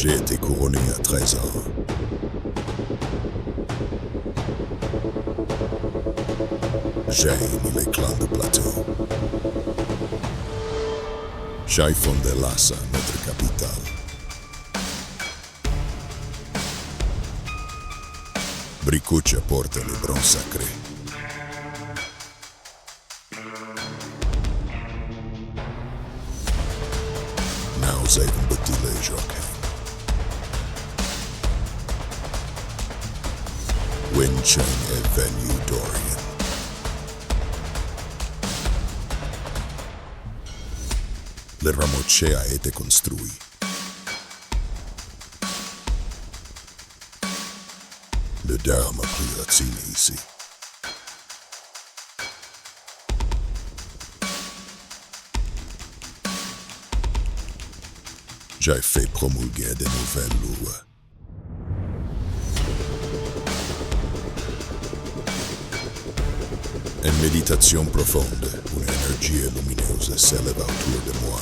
J'ai été couronné à 13 ans. J'ai mis les clans de plateau. J'ai fondé Lhasa, notre capitale. Bhrikuti porte le bronze sacré. Nous avons bâti les jockey. Wincheng est venu d'Orient. Le ramochet a été construit. Le dharme a pris racine ici. J'ai fait promulguer de nouvelles lois. Une méditation profonde, une énergie lumineuse s'élève autour de moi.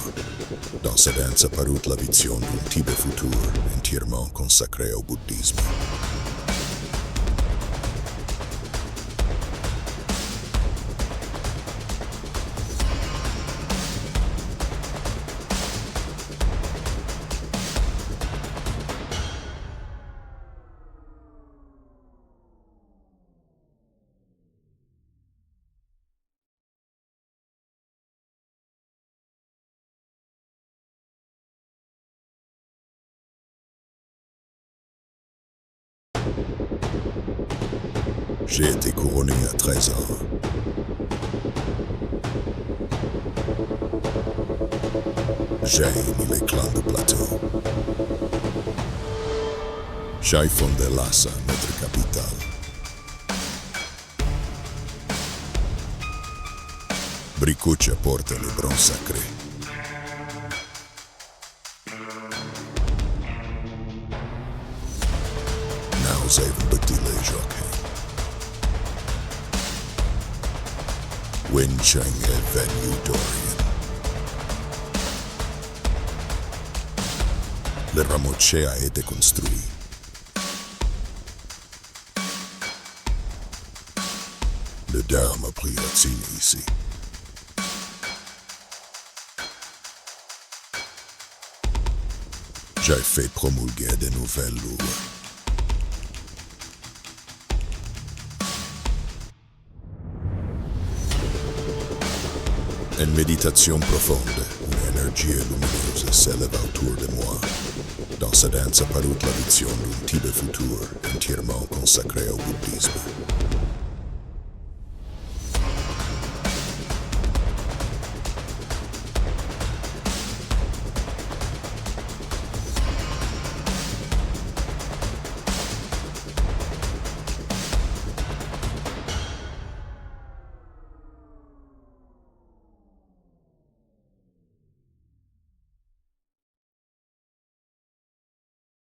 Dans sa danse apparut la vision d'un Tibet futur entièrement consacré au bouddhisme. J'ai été couronné à 13 ans. J'ai mis les clans de plateau. J'ai fondé Lhasa, notre capitale. Bhrikuti porte le bronze sacré. Nous avons bâti les jockey. Wincheng est venu d'Orient. Le ramochet a été construit. Le dharme a pris racine ici. J'ai fait promulguer de nouvelles lois. Une méditation profonde, une énergie lumineuse s'élève autour de moi. Dans sa danse apparut la vision d'un Tibet futur entièrement consacré au bouddhisme.